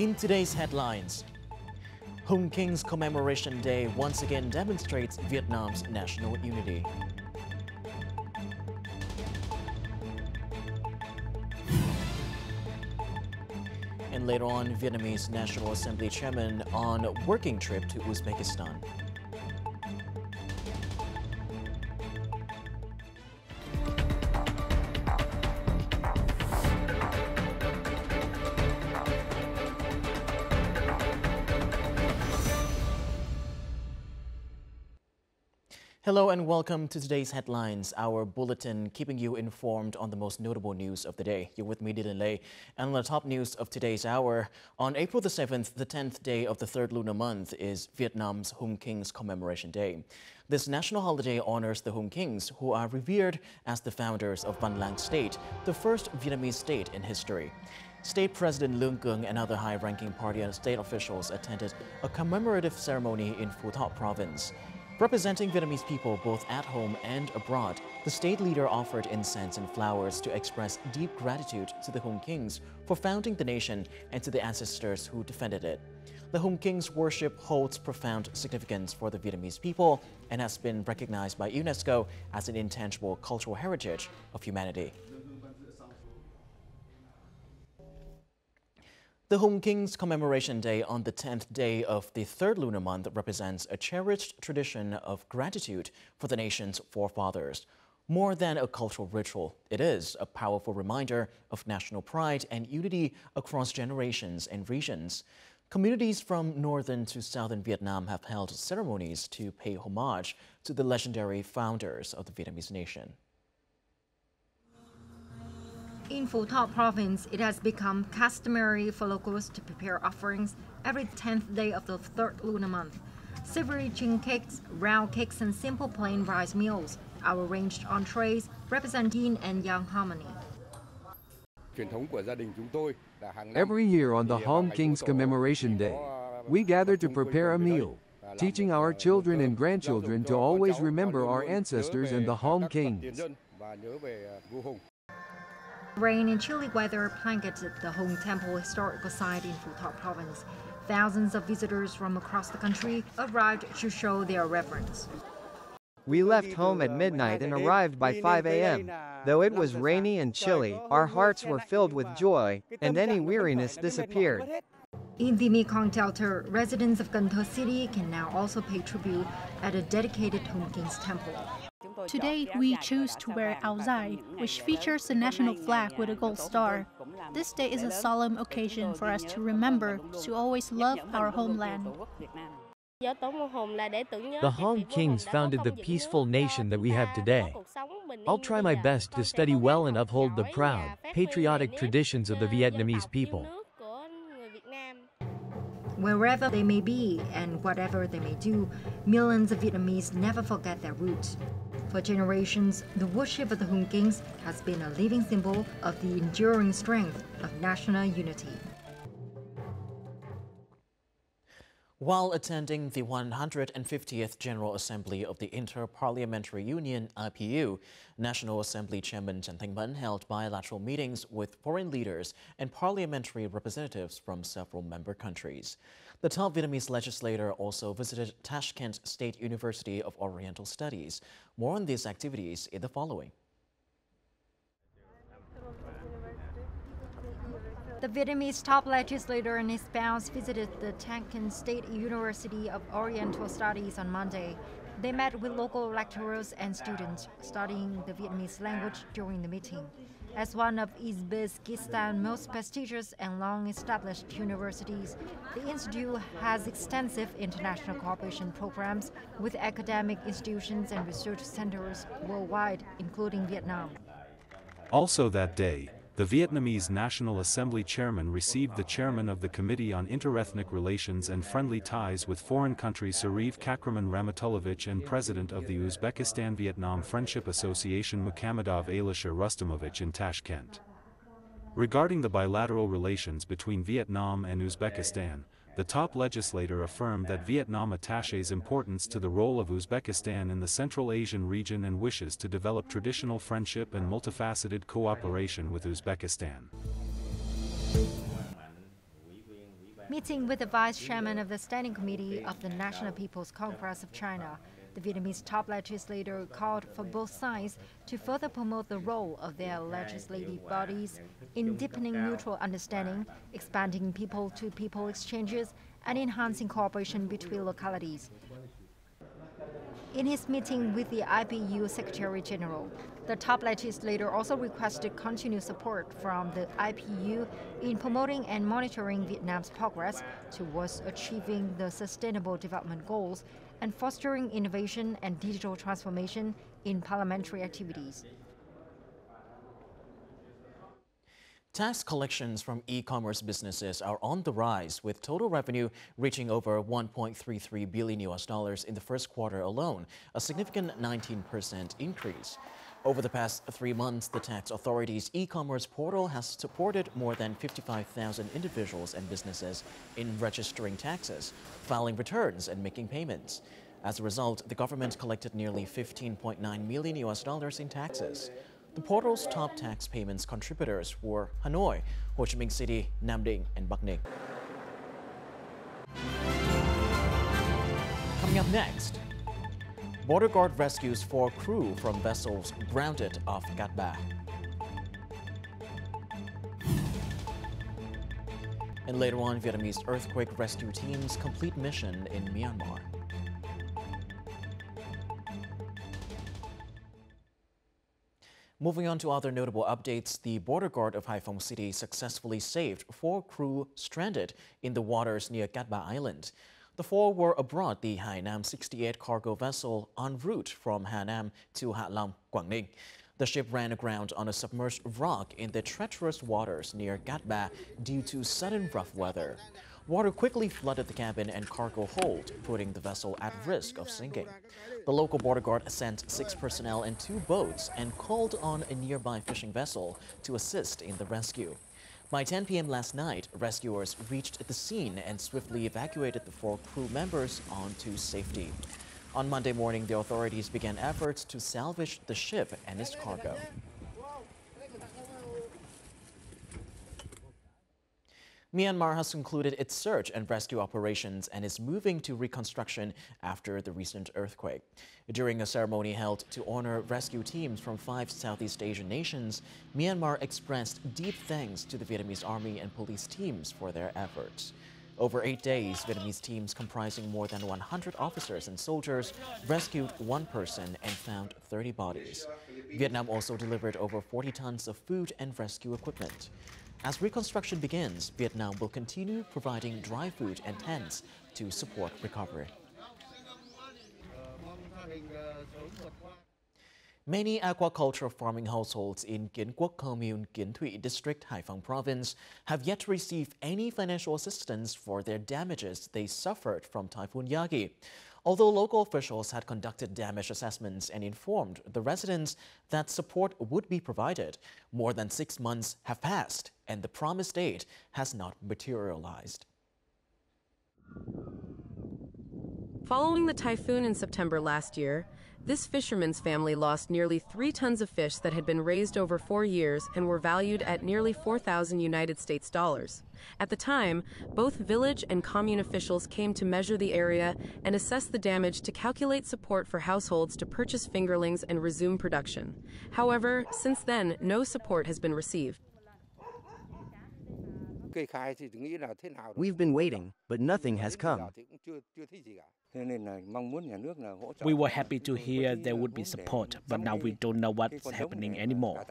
In today's headlines, Hung King's Commemoration Day once again demonstrates Vietnam's national unity. And later on, Vietnamese National Assembly Chairman on working trip to Uzbekistan. Hello and welcome to today's headlines, our bulletin keeping you informed on the most notable news of the day. You're with me, Dylan Lay, and on the top news of today's hour, on April the 7th, the 10th day of the third lunar month, is Vietnam's Hung King's Commemoration Day. This national holiday honors the Hung Kings, who are revered as the founders of Van Lang State, the first Vietnamese state in history. State President Lương Cường and other high-ranking party and state officials attended a commemorative ceremony in Phu Thọ province. Representing Vietnamese people both at home and abroad, the state leader offered incense and flowers to express deep gratitude to the Hung Kings for founding the nation and to the ancestors who defended it. The Hung Kings worship holds profound significance for the Vietnamese people and has been recognized by UNESCO as an intangible cultural heritage of humanity. The Hung King's Commemoration Day on the 10th day of the third lunar month represents a cherished tradition of gratitude for the nation's forefathers. More than a cultural ritual, it is a powerful reminder of national pride and unity across generations and regions. Communities from northern to southern Vietnam have held ceremonies to pay homage to the legendary founders of the Vietnamese nation. In Phu Thọ province, it has become customary for locals to prepare offerings every 10th day of the third lunar month. Savory chin cakes, round cakes, and simple plain rice meals are arranged on trays, representing yin and yang harmony. Every year on the Hung King's Commemoration Day, we gather to prepare a meal, teaching our children and grandchildren to always remember our ancestors and the Hung Kings. Rain and chilly weather blanketed the Hung Temple historical site in Phu Thọ province. Thousands of visitors from across the country arrived to show their reverence. We left home at midnight and arrived by 5 a.m. Though it was rainy and chilly, our hearts were filled with joy, and any weariness disappeared. In the Mekong Delta, residents of Cần Thơ City can now also pay tribute at a dedicated Hung King's temple. Today, we choose to wear áo dài, which features the national flag with a gold star. This day is a solemn occasion for us to remember to always love our homeland. The Hung Kings founded the peaceful nation that we have today. I'll try my best to study well and uphold the proud, patriotic traditions of the Vietnamese people. Wherever they may be and whatever they may do, millions of Vietnamese never forget their roots. For generations, the worship of the Hung Kings has been a living symbol of the enduring strength of national unity. While attending the 150th General Assembly of the Inter-Parliamentary Union, IPU, National Assembly Chairman Trần Thanh Mẫn held bilateral meetings with foreign leaders and parliamentary representatives from several member countries. The top Vietnamese legislator also visited Tashkent State University of Oriental Studies. More on these activities in the following. The Vietnamese top legislator and his spouse visited the Tashkent State University of Oriental Studies on Monday. They met with local lecturers and students studying the Vietnamese language during the meeting. As one of UZBEKISTAN's most prestigious and long-established universities, the institute has extensive international cooperation programs with academic institutions and research centers worldwide, including Vietnam. Also that day, the Vietnamese National Assembly chairman received the chairman of the Committee on Interethnic Relations and Friendly Ties with Foreign Countries Sarif Kakraman Ramatulovich and president of the Uzbekistan-Vietnam Friendship Association Mukhamadov Alisher Rustamovich in Tashkent. Regarding the bilateral relations between Vietnam and Uzbekistan, the top legislator affirmed that Vietnam attaches importance to the role of Uzbekistan in the Central Asian region and wishes to develop traditional friendship and multifaceted cooperation with Uzbekistan. Meeting with the vice chairman of the Standing Committee of the National People's Congress of China, the Vietnamese top legislator called for both sides to further promote the role of their legislative bodies in deepening mutual understanding, expanding people-to-people exchanges, and enhancing cooperation between localities. In his meeting with the IPU Secretary General, the top legislator also requested continued support from the IPU in promoting and monitoring Vietnam's progress towards achieving the Sustainable Development Goals and fostering innovation and digital transformation in parliamentary activities. Tax collections from e-commerce businesses are on the rise, with total revenue reaching over $1.33 billion in the first quarter alone, a significant 19% increase. Over the past 3 months, the tax authority's e-commerce portal has supported more than 55,000 individuals and businesses in registering taxes, filing returns, and making payments. As a result, the government collected nearly $15.9 million in taxes. The portal's top tax payments contributors were Hanoi, Ho Chi Minh City, Nam Định, and Bắc Ninh. Coming up next, Border Guard rescues 4 crew from vessels grounded off Cat Ba. And later on, Vietnamese earthquake rescue teams complete mission in Myanmar. Moving on to other notable updates, the border guard of Haiphong City successfully saved 4 crew stranded in the waters near Cat Ba Island. The 4 were aboard the Hainam 68 cargo vessel en route from Hanam to Hạ Long, Quảng Ninh. The ship ran aground on a submerged rock in the treacherous waters near Cat Ba due to sudden rough weather. Water quickly flooded the cabin and cargo hold, putting the vessel at risk of sinking. The local border guard sent 6 personnel and 2 boats and called on a nearby fishing vessel to assist in the rescue. By 10 p.m. last night, rescuers reached the scene and swiftly evacuated the 4 crew members onto safety. On Monday morning, the authorities began efforts to salvage the ship and its cargo. Myanmar has concluded its search and rescue operations and is moving to reconstruction after the recent earthquake. During a ceremony held to honor rescue teams from 5 Southeast Asian nations, Myanmar expressed deep thanks to the Vietnamese army and police teams for their efforts. Over 8 days, Vietnamese teams comprising more than 100 officers and soldiers rescued 1 person and found 30 bodies. Vietnam also delivered over 40 tons of food and rescue equipment. As reconstruction begins, Vietnam will continue providing dry food and tents to support recovery. Many aquaculture farming households in Kiến Quốc Commune, Kiến Thụy District, Haiphong Province have yet to receive any financial assistance for their damages they suffered from Typhoon Yagi. Although local officials had conducted damage assessments and informed the residents that support would be provided, more than 6 months have passed and the promised aid has not materialized. Following the typhoon in September last year, this fisherman's family lost nearly 3 tons of fish that had been raised over 4 years and were valued at nearly 4,000 United States dollars. At the time, both village and commune officials came to measure the area and assess the damage to calculate support for households to purchase fingerlings and resume production. However, since then, no support has been received. We've been waiting, but nothing has come. We were happy to hear there would be support, but now we don't know what's happening anymore.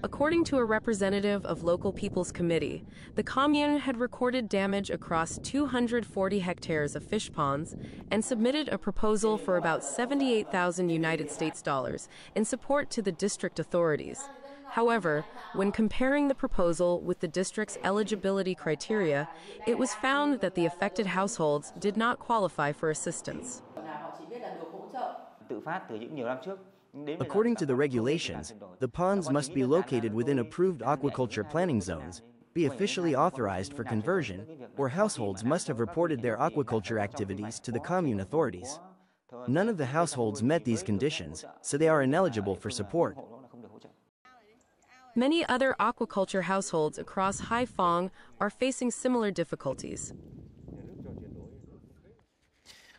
According to a representative of Local People's Committee, the commune had recorded damage across 240 hectares of fish ponds and submitted a proposal for about 78,000 United States dollars in support to the district authorities. However, when comparing the proposal with the district's eligibility criteria, it was found that the affected households did not qualify for assistance. According to the regulations, the ponds must be located within approved aquaculture planning zones, be officially authorized for conversion, or households must have reported their aquaculture activities to the commune authorities. None of the households met these conditions, so they are ineligible for support. Many other aquaculture households across Haiphong are facing similar difficulties.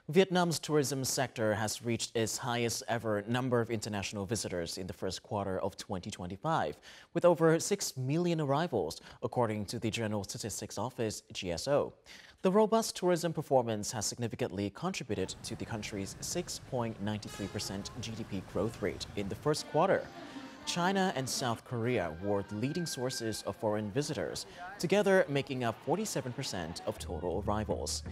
Vietnam's tourism sector has reached its highest ever number of international visitors in the first quarter of 2025, with over 6 million arrivals, according to the General Statistics Office, GSO. The robust tourism performance has significantly contributed to the country's 6.93% GDP growth rate in the first quarter. China and South Korea were the leading sources of foreign visitors, together making up 47% of total arrivals.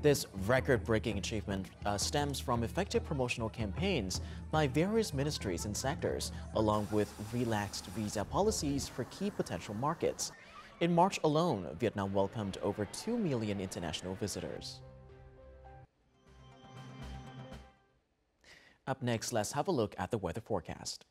This record-breaking achievement stems from effective promotional campaigns by various ministries and sectors, along with relaxed visa policies for key potential markets. In March alone, Vietnam welcomed over 2 million international visitors. Up next, let's have a look at the weather forecast.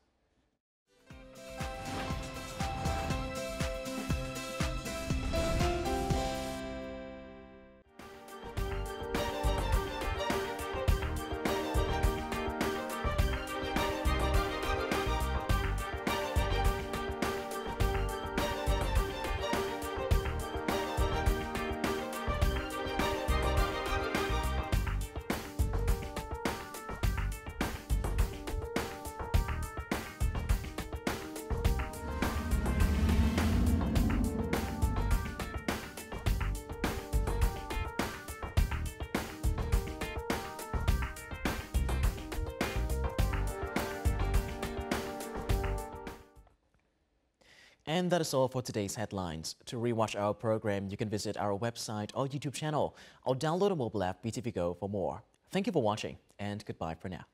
And that is all for today's headlines. To rewatch our program, you can visit our website or YouTube channel or download a mobile app VTVgo for more. Thank you for watching, and goodbye for now.